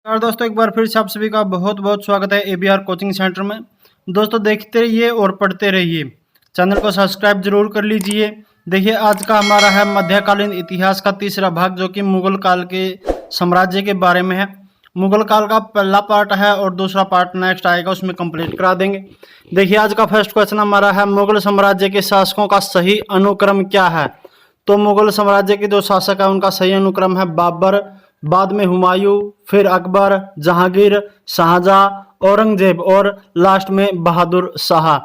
और दोस्तों एक बार फिर से आप सभी का बहुत बहुत स्वागत है एबीआर कोचिंग सेंटर में। दोस्तों देखते रहिए और पढ़ते रहिए। चैनल को सब्सक्राइब जरूर कर लीजिए। देखिए आज का हमारा है मध्यकालीन इतिहास का तीसरा भाग, जो कि मुगल काल के साम्राज्य के बारे में है। मुगल काल का पहला पार्ट है और दूसरा पार्ट नेक्स्ट आएगा, उसमें कंप्लीट करा देंगे। देखिए आज का फर्स्ट क्वेश्चन हमारा है, मुगल साम्राज्य के शासकों का सही अनुक्रम क्या है। तो मुगल साम्राज्य के जो शासक है उनका सही अनुक्रम है बाबर, बाद में हुमायूं, फिर अकबर, जहांगीर, शाहजहां, औरंगजेब और लास्ट में बहादुर शाह।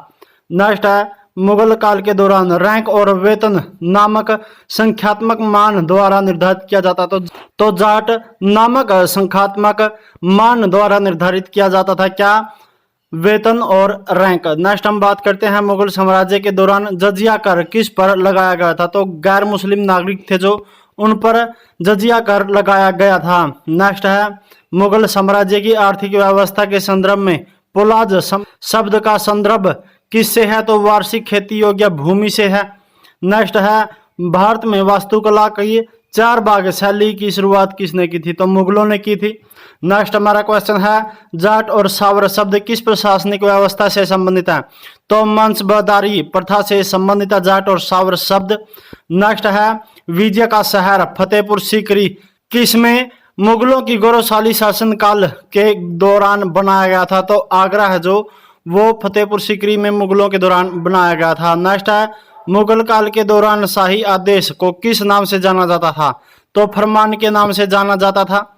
नेक्स्ट है, मुगल काल के दौरान रैंक और वेतन नामक संख्यात्मक मान द्वारा निर्धारित किया जाता था। तो जाट नामक संख्यात्मक मान द्वारा निर्धारित किया जाता था क्या, वेतन और रैंक। नेक्स्ट हम बात करते हैं मुगल साम्राज्य के दौरान जजिया कर किस पर लगाया गया था। तो गैर मुस्लिम नागरिक थे जो, उन पर जजिया कर लगाया गया था। नेक्स्ट है, मुगल साम्राज्य की आर्थिक व्यवस्था के संदर्भ में पोलाज शब्द का संदर्भ किससे है। तो वार्षिक खेती योग्य भूमि से है। नेक्स्ट है, भारत में वास्तुकला की चार बाग शैली की शुरुआत किसने की थी। तो मुगलों ने की थी। नेक्स्ट हमारा क्वेश्चन है, जाट और सावर शब्द किस प्रशासनिक व्यवस्था से संबंधित है। तो मंसबदारी प्रथा से संबंधित है जाट और सावर शब्द। नेक्स्ट है, विजय का शहर फतेहपुर सीकरी किसमें मुगलों की गौरवशाली शासनकाल के दौरान बनाया गया था। तो आगरा है जो, वो फतेहपुर सीकरी में मुगलों के दौरान बनाया गया था। नेक्स्ट है, मुगल काल के दौरान शाही आदेश को किस नाम से जाना जाता था। तो फरमान के नाम से जाना जाता था।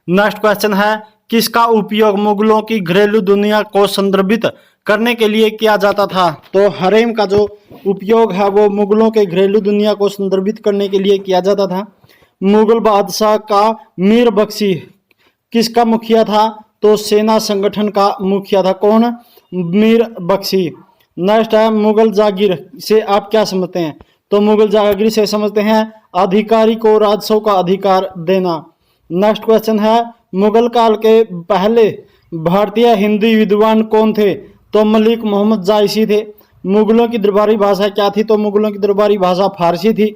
नेक्स्ट क्वेश्चन है, किसका उपयोग मुगलों की घरेलू दुनिया को संदर्भित करने के लिए किया जाता था। तो हरेम का जो उपयोग है वो मुगलों के घरेलू दुनिया को संदर्भित करने के लिए किया जाता था। मुगल बादशाह का मीर बख्शी किसका मुखिया था। तो सेना संगठन का मुखिया था। कौन, मीर बख्शी। नेक्स्ट है, मुगल जागीर से आप क्या समझते हैं। तो मुगल जागीर से समझते हैं अधिकारी को राजस्व का अधिकार देना। नेक्स्ट क्वेश्चन है, मुगल काल के पहले भारतीय हिंदी विद्वान कौन थे। तो मलिक मोहम्मद जायसी थे। मुगलों की दरबारी भाषा क्या थी। तो मुगलों की दरबारी भाषा फारसी थी।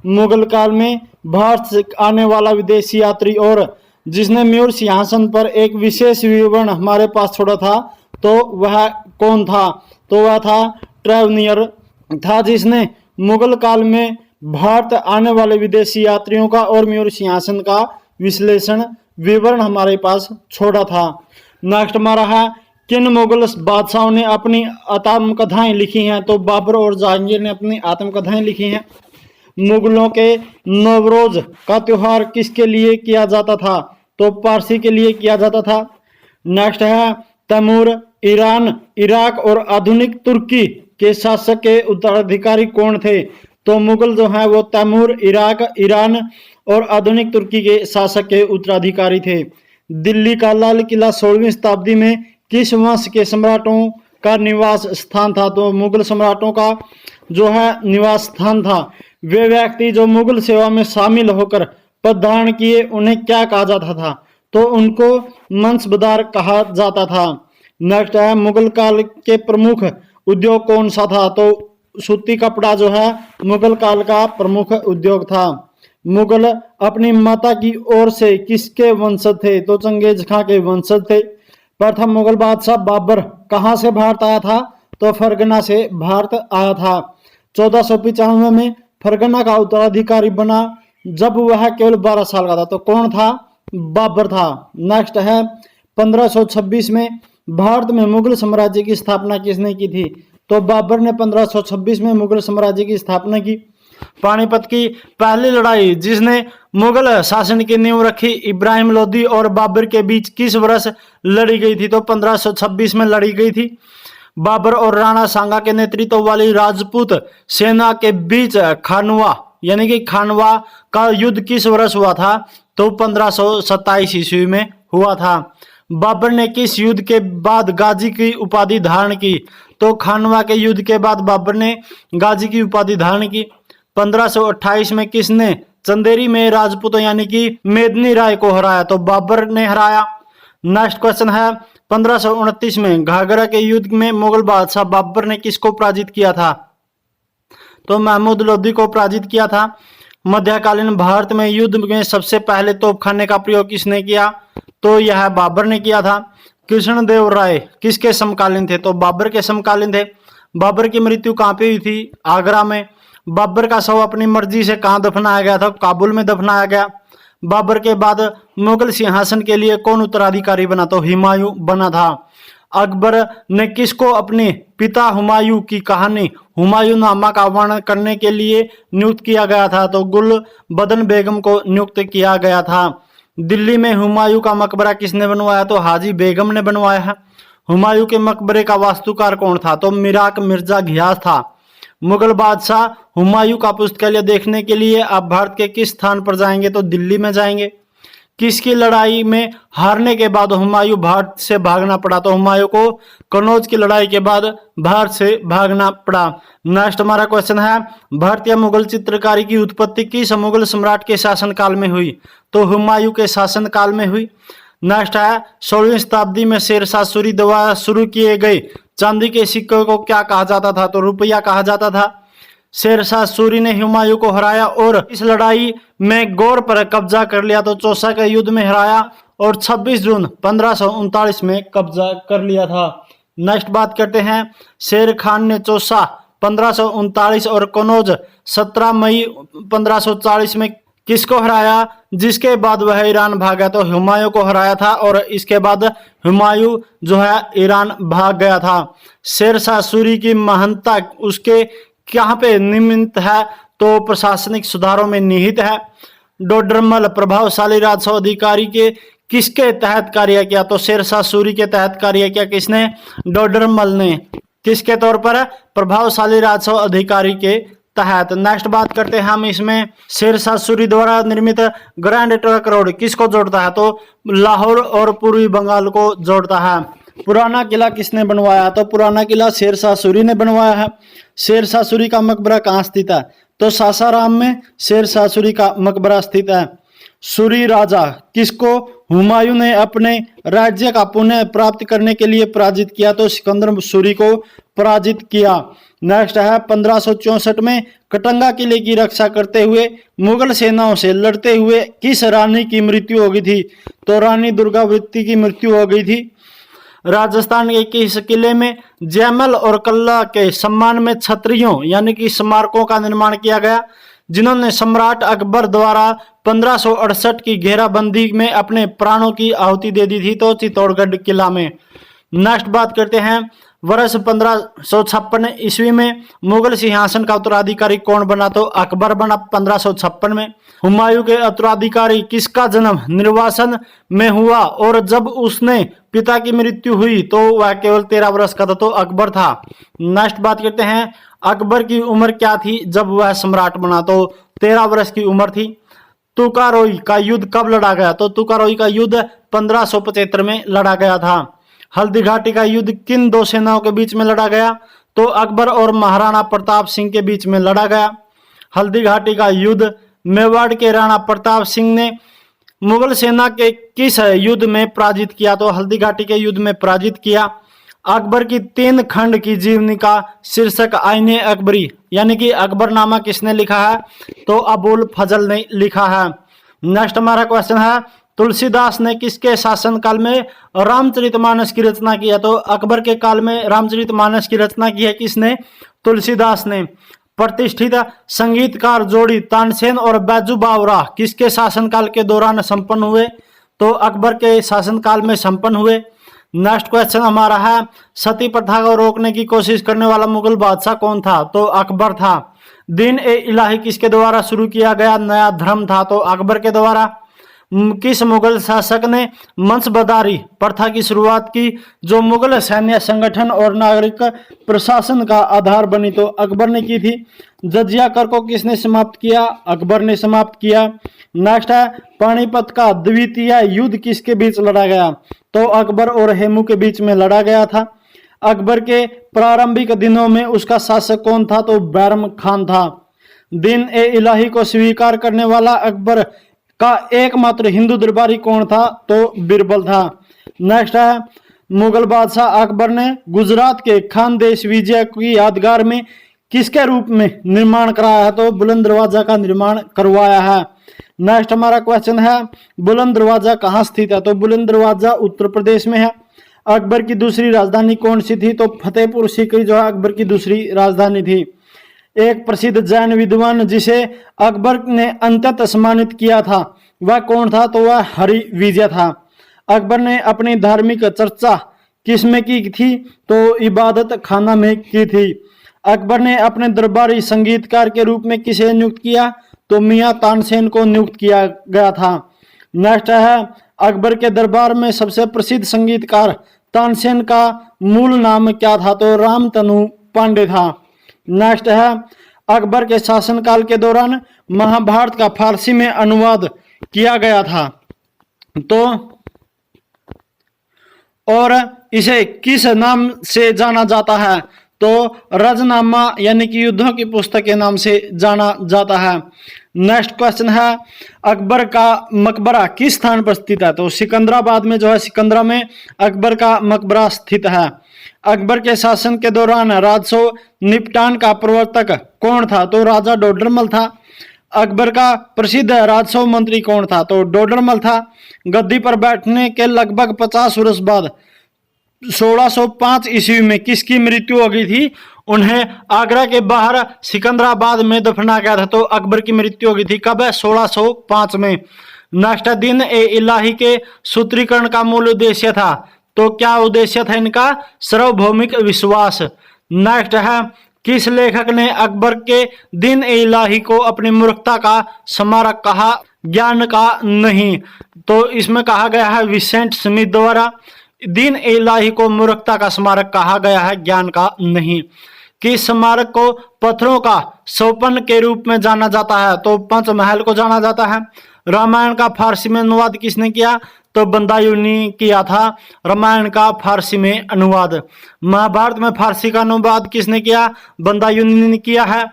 मुगल काल में भारत से आने वाला विदेशी यात्री और जिसने मयूर सिंहासन पर एक विशेष विवरण हमारे पास छोड़ा था, तो वह कौन था। तो वह था ट्रेवनियर था, जिसने मुगल काल में भारत आने वाले विदेशी यात्रियों का और मयूर सिंहासन का विश्लेषण विवरण हमारे पास छोड़ा था। नेक्स्ट हमारा है, किन मुगल बादशाहों ने अपनी आत्मकथाएं लिखी हैं। तो बाबर और जहांगीर ने अपनी आत्मकथाएं लिखी हैं। मुगलों के नवरोज का त्योहार किसके लिए किया जाता था। तो पारसी के लिए किया जाता था। नेक्स्ट है, तैमूर ईरान, इराक और आधुनिक तुर्की के शासक के उत्तराधिकारी कौन थे। तो मुगल जो है वो तैमूर, इराक, ईरान और आधुनिक तुर्की के शासक के उत्तराधिकारी थे। दिल्ली का लाल किला 16वीं शताब्दी में किस वंश के सम्राटों का निवास स्थान था। तो मुगल सम्राटों का जो है निवास स्थान था। वे व्यक्ति जो मुगल सेवा में शामिल होकर पद धारण किए उन्हें क्या कहा जाता था। तो उनको मंसबदार कहा जाता था। नेक्स्ट है, मुगल काल के प्रमुख उद्योग कौन सा था। तो सूती कपड़ा जो है मुगल काल का प्रमुख उद्योग था। मुगल अपनी माता की ओर से किसके वंशज थे। तो चंगेज खां के वंशज थे। प्रथम मुगल बादशाह बाबर कहां से भारत आया था। तो फरगना से भारत आया था। 1495 में फरगना का उत्तराधिकारी बना जब वह केवल 12 साल का था। तो कौन था, बाबर था। नेक्स्ट है, 1526 में भारत में मुगल साम्राज्य की स्थापना किसने की थी। तो बाबर ने 1526 में मुगल साम्राज्य की स्थापना की। पानीपत की पहली लड़ाई जिसने मुगल शासन की नींव रखी, इब्राहिम लोदी और बाबर के बीच किस वर्ष लड़ी गई थी। तो 1526 में लड़ी गई थी। बाबर और राणा सांगा के नेतृत्व वाली राजपूत सेना के बीच खानवा यानी कि खानवा का युद्ध किस वर्ष हुआ था। तो 1527 ईस्वी में हुआ था। बाबर ने किस युद्ध के बाद गाजी की उपाधि धारण की। तो खानवा के युद्ध के बाद बाबर ने गाजी की उपाधि धारण की। 1528 में किसने चंदेरी में राजपूतों यानी कि मेदनी राय को हराया। तो बाबर ने हराया। नेक्स्ट क्वेश्चन है, 1529 में घाघरा के युद्ध में मुगल बादशाह बाबर ने किसको पराजित किया था। तो महमूद लोदी को पराजित किया था। मध्यकालीन भारत में युद्ध में सबसे पहले तोपखाने का प्रयोग किसने किया? तो यह बाबर ने किया था। कृष्णदेव राय किसके समकालीन थे? तो बाबर के समकालीन थे। बाबर की मृत्यु कहाँ पे हुई थी? आगरा में। बाबर का शव अपनी मर्जी से कहाँ दफनाया गया था? काबुल में दफनाया गया। बाबर के बाद मुगल सिंहासन के लिए कौन उत्तराधिकारी बना? तो हुमायूं बना था। अकबर ने किसको अपने पिता हुमायूं की कहानी हुमायूंनामा का वर्णन करने के लिए नियुक्त किया गया था? तो गुलबदन बेगम को नियुक्त किया गया था। दिल्ली में हुमायूं का मकबरा किसने बनवाया? तो हाजी बेगम ने बनवाया है। हुमायूं के मकबरे का वास्तुकार कौन था? तो मिराक मिर्जा घियास था। मुगल बादशाह हुमायूं का पुस्तकालय देखने के लिए आप भारत के किस स्थान पर जाएंगे? तो दिल्ली में जाएंगे। किसकी लड़ाई में हारने के बाद हुमायूं भारत से भागना पड़ा? तो हुमायूं को कन्नौज की लड़ाई के बाद भारत से भागना पड़ा। नेक्स्ट हमारा क्वेश्चन है, भारतीय मुगल चित्रकारी की उत्पत्ति किस मुगल सम्राट के शासनकाल में हुई? तो हुमायूं के शासनकाल में हुई। नेक्स्ट है, 16वीं शताब्दी में शेरशाह सूरी द्वारा शुरू किए गए चांदी के सिक्के को क्या कहा जाता था? तो रुपया कहा जाता था। शेरशाह सूरी ने हुमायूं को हराया और इस लड़ाई में गौर पर कब्जा कर लिया। तो चौसा के युद्ध में हराया और 26 जून 1539 में कब्जा कर लिया था। नेक्स्ट बात करते हैं, शेर खान ने चौसा 1539 और कन्नौज 17 मई 1540 में किसको हराया, जिसके बाद वह ईरान भागा? तो हुमायूं को हराया था और इसके बाद हुमायूं जो है ईरान भाग गया था। शेरशाह सूरी की महानता उसके कहाँ पे निमित्त है? तो प्रशासनिक सुधारों में निहित है। डोडरमल प्रभावशाली राजस्व अधिकारी के किसके तहत कार्य किया? तो शेरशाह सूरी के तहत कार्य किया। किसने? डोडरमल ने। किसके तौर पर? प्रभावशाली राजस्व अधिकारी के तहत। नेक्स्ट बात करते हैं हम इसमें, शेरशाह सूरी द्वारा निर्मित ग्रैंड ट्रंक रोड किसको जोड़ता है? तो लाहौर और पूर्वी बंगाल को जोड़ता है। पुराना किला किसने बनवाया? तो पुराना किला शेरशाह सूरी ने बनवाया है। शेरशाह सूरी का मकबरा कहाँ स्थित है? तो सासाराम में शेरशाह सूरी का मकबरा स्थित है। सूरी राजा किसको हुमायूं ने अपने राज्य का पुनः प्राप्त करने के लिए पराजित किया? तो सिकंदर सूरी को पराजित किया। नेक्स्ट है, 1564 में कटंगा किले की रक्षा करते हुए मुगल सेनाओं से लड़ते हुए किस रानी की मृत्यु हो गई थी? तो रानी दुर्गावती की मृत्यु हो गई थी। राजस्थान के किस किले में जयमल और कल्ला के सम्मान में छतरियों यानी कि स्मारकों का निर्माण किया गया, जिन्होंने सम्राट अकबर द्वारा 1568 की घेराबंदी में अपने प्राणों की आहुति दे दी थी? तो चित्तौड़गढ़ किला में। नेक्स्ट बात करते हैं, वर्ष 1556 ईस्वी में मुगल सिंहासन का उत्तराधिकारी कौन बना? तो अकबर बना 1556 में। हुमायूं के उत्तराधिकारी किसका जन्म निर्वासन में हुआ और जब उसने पिता की मृत्यु हुई तो वह केवल 13 वर्ष का था? तो अकबर था। नेक्स्ट बात करते हैं, अकबर की उम्र क्या थी जब वह सम्राट बना? तो 13 वर्ष की उम्र थी। तुकारोई का युद्ध कब लड़ा गया? तो तुकारोई का युद्ध 1575 में लड़ा गया था। हल्दी घाटी का युद्ध किन दो सेनाओं के बीच में लड़ा गया? तो अकबर और महाराणा प्रताप सिंह के बीच में लड़ा गया। हल्दी घाटी का युद्ध मेवाड़ के राणा प्रताप सिंह ने मुगल सेना के किस युद्ध में पराजित किया? तो हल्दी घाटी के युद्ध में पराजित किया। अकबर की 3 खंड की जीवनी का शीर्षक आईने अकबरी यानी कि अकबरनामा किसने लिखा है? तो अबुल फजल ने लिखा है। नेक्स्ट हमारा क्वेश्चन है, तुलसीदास ने किसके शासनकाल में रामचरितमानस की रचना की है? तो अकबर के काल में रामचरितमानस की रचना की है। किसने? तुलसीदास ने। प्रतिष्ठित संगीतकार जोड़ी तानसेन और बैजू बावरा किसके शासनकाल के दौरान संपन्न हुए? तो अकबर के शासनकाल में संपन्न हुए। नेक्स्ट क्वेश्चन हमारा है, सती प्रथा को रोकने की कोशिश करने वाला मुगल बादशाह कौन था? तो अकबर था। दीन ए इलाही किसके द्वारा शुरू किया गया नया धर्म था? तो अकबर के द्वारा। किस मुगल शासक ने मंसबदारी प्रथा की शुरुआत की, जो मुगल सैन्य संगठन और नागरिक प्रशासन का आधार बनी? तो अकबर ने की थी। जजिया कर को किसने समाप्त किया? अकबर ने समाप्त किया। नेक्स्ट है, पानीपत का द्वितीय युद्ध किसके बीच लड़ा गया? तो अकबर और हेमू के बीच में लड़ा गया था। अकबर के प्रारंभिक दिनों में उसका शासक कौन था? तो बैरम खान था। दीन ए इलाही को स्वीकार करने वाला अकबर का एकमात्र हिंदू दरबारी कौन था? तो बीरबल था। नेक्स्ट है, मुगल बादशाह अकबर ने गुजरात के खानदेश विजय की यादगार में किसके रूप में निर्माण कराया है? तो बुलंद दरवाजा का निर्माण करवाया है। नेक्स्ट हमारा क्वेश्चन है, बुलंद दरवाजा कहाँ स्थित है? तो बुलंद दरवाजा उत्तर प्रदेश में है। अकबर की दूसरी राजधानी कौन सी थी? तो फतेहपुर सीकरी जो है अकबर की दूसरी राजधानी थी। एक प्रसिद्ध जैन विद्वान जिसे अकबर ने अंततः सम्मानित किया था वह कौन था? तो वह हरि विजय था। अकबर ने अपनी धार्मिक चर्चा किस में की थी? तो इबादत खाना में की थी। अकबर ने अपने दरबारी संगीतकार के रूप में किसे नियुक्त किया? तो मियां तानसेन को नियुक्त किया गया था। नेक्स्ट है, अकबर के दरबार में सबसे प्रसिद्ध संगीतकार तानसेन का मूल नाम क्या था? तो रामतनु पांडे था। नेक्स्ट है, अकबर के शासनकाल के दौरान महाभारत का फारसी में अनुवाद किया गया था तो और इसे किस नाम से जाना जाता है? तो रजनामा यानी कि युद्धों की पुस्तक के नाम से जाना जाता है। नेक्स्ट क्वेश्चन है, अकबर का मकबरा किस स्थान पर स्थित है? तो सिकंदराबाद में जो है सिकंदरा में अकबर का मकबरा स्थित है। अकबर के शासन के दौरान राजस्व निपटान का प्रवर्तक कौन था? तो राजा डोडरमल था। अकबर का प्रसिद्ध राजस्व मंत्री कौन था? तो डोडरमल था। गद्दी पर बैठने के लगभग 50 वर्ष बाद 1605 ईस्वी में किसकी मृत्यु हो गई थी? उन्हें आगरा के बाहर सिकंदराबाद में दफना गया था। तो अकबर की मृत्यु हो गई थी कब? 1605 में। नेक्स्ट दिन ए इलाही के सूत्रीकरण का मूल उद्देश्य था। तो क्या उद्देश्य था इनका? सार्वभौमिक विश्वास। नेक्स्ट है, किस लेखक ने अकबर के दिन ए इलाही को अपनी मूर्खता का स्मारक कहा, ज्ञान का नहीं? तो इसमें कहा गया है विसेंट स्मिथ द्वारा। दिन ए इलाही को मूर्खता का स्मारक कहा गया है, ज्ञान का नहीं। किस स्मारक को पत्थरों का सोपन के रूप में जाना जाता है? तो पंचमहल को जाना जाता है। रामायण का फारसी में अनुवाद किसने किया? तो बदायूं ने किया था रामायण का फारसी में अनुवाद। महाभारत में फारसी का अनुवाद किसने किया? बदायूं ने किया है।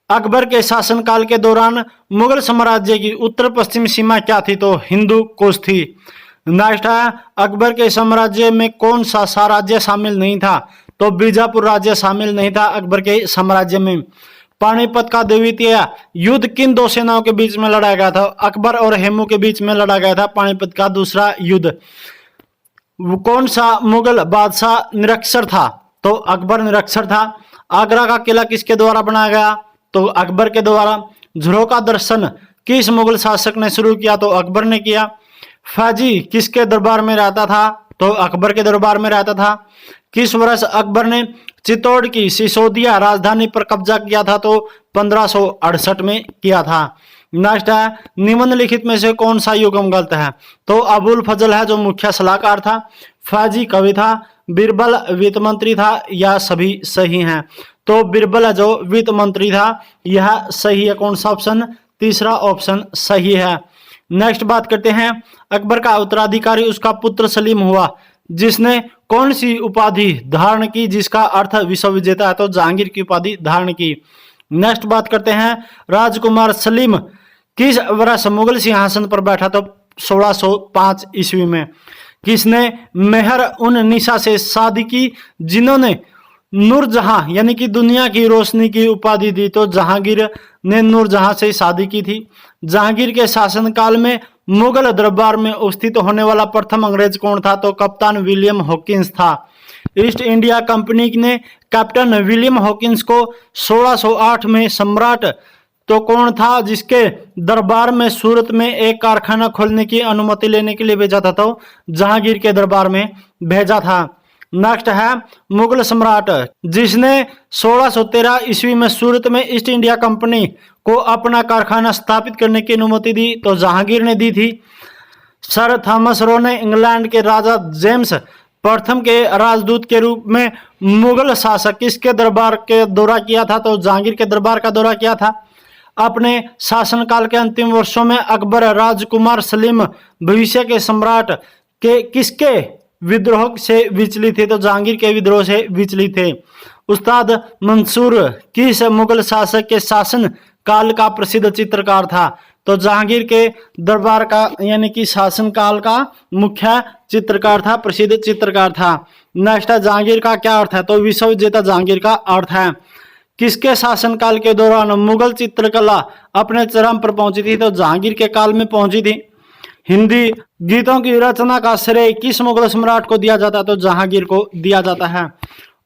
अकबर के शासनकाल के दौरान मुगल साम्राज्य की उत्तर पश्चिम सीमा क्या थी? तो हिंदू कुश थी। नेक्स्ट है, अकबर के साम्राज्य में कौन सा राज्य शामिल नहीं था? तो बीजापुर राज्य शामिल नहीं था अकबर के साम्राज्य में। पानीपत का द्वितीय युद्ध किन दो सेनाओं के बीच में लड़ा गया था? अकबर और हेमू के बीच में लड़ा गया था पानीपत का दूसरा युद्ध। कौन सा मुगल बादशाह निरक्षर था? तो अकबर निरक्षर था। आगरा का किला किसके द्वारा बनाया गया? तो अकबर के द्वारा। झरोखा दर्शन किस मुगल शासक ने शुरू किया? तो अकबर ने किया। फौजी किसके दरबार में रहता था? तो अकबर के दरबार में रहता था। किस वर्ष अकबर ने चित्तौड़ की सिसोदिया राजधानी पर कब्जा किया था? तो 1568 में किया था। नेक्स्ट है, निम्नलिखित में से कौन सा युग्म गलत है? तो अबुल फजल है जो मुख्य सलाहकार था। फौजी कवि था। बीरबल वित्त मंत्री था। यह सभी सही हैं। तो बीरबल है जो वित्त मंत्री था, यह सही है। कौन सा ऑप्शन? तीसरा ऑप्शन सही है। नेक्स्ट बात करते हैं, अकबर का उत्तराधिकारी उसका पुत्र सलीम हुआ जिसने कौन सी उपाधि धारण की जिसका अर्थ विश्व विजेता है? तो जहांगीर की उपाधि धारण की। नेक्स्ट बात करते हैं, राजकुमार सलीम किस वर्ष मुगल सिंहासन पर बैठा? तो 1605 ईस्वी में। किसने मेहर उन निशा से शादी की जिन्होंने नूरजहां यानी कि दुनिया की रोशनी की उपाधि दी? तो जहांगीर ने नूरजहां से शादी की थी। जहांगीर के शासनकाल में मुगल दरबार में उपस्थित होने वाला प्रथम अंग्रेज कौन था? तो कप्तान विलियम हॉकिंस था। ईस्ट इंडिया कंपनी ने कैप्टन विलियम हॉकिंस को 1608 में सम्राट तो कौन था जिसके दरबार में सूरत में एक कारखाना खोलने की अनुमति लेने के लिए भेजा था? तो जहांगीर के दरबार में भेजा था। नेक्स्ट है, मुगल सम्राट जिसने 1613 ईस्वी में सूरत में ईस्ट इंडिया कंपनी को अपना कारखाना स्थापित करने की अनुमति दी? तो जहांगीर ने दी थी। सर थॉमस रो ने इंग्लैंड के राजा जेम्स प्रथम के राजदूत के रूप में मुगल शासक किसके दरबार के दौरा किया था? तो जहांगीर के दरबार का दौरा किया था। अपने शासनकाल के अंतिम वर्षों में अकबर राजकुमार सलीम भविष्य के सम्राट के किसके विद्रोह से विचलित थे? तो जहांगीर के विद्रोह से विचलित थे। उस्ताद मंसूर किस मुगल शासक के शासन काल का प्रसिद्ध चित्रकार था? तो जहांगीर के दरबार का यानी कि शासन काल का मुख्य चित्रकार था, प्रसिद्ध चित्रकार था। नेक्स्ट है, जहांगीर का क्या अर्थ है? तो विश्व विजेता जहांगीर का अर्थ है। किसके शासनकाल के दौरान मुगल चित्रकला अपने चरम पर पहुंची थी? तो जहांगीर के काल में पहुंची थी। हिंदी गीतों की रचना का श्रेय किस मुगल सम्राट को दिया जाता है? तो जहांगीर को दिया जाता है।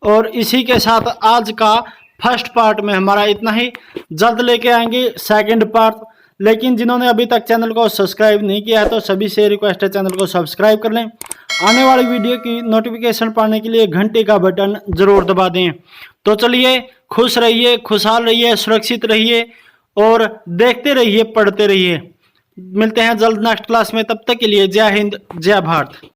और इसी के साथ आज का फर्स्ट पार्ट में हमारा इतना ही। जल्द लेके आएंगे सेकंड पार्ट। लेकिन जिन्होंने अभी तक चैनल को सब्सक्राइब नहीं किया है तो सभी से रिक्वेस्ट है चैनल को सब्सक्राइब कर लें। आने वाली वीडियो की नोटिफिकेशन पाने के लिए घंटे का बटन जरूर दबा दें। तो चलिए, खुश रहिए, खुशहाल रहिए, सुरक्षित रहिए और देखते रहिए, पढ़ते रहिए। मिलते हैं जल्द नेक्स्ट क्लास में। तब तक के लिए जय हिंद, जय भारत।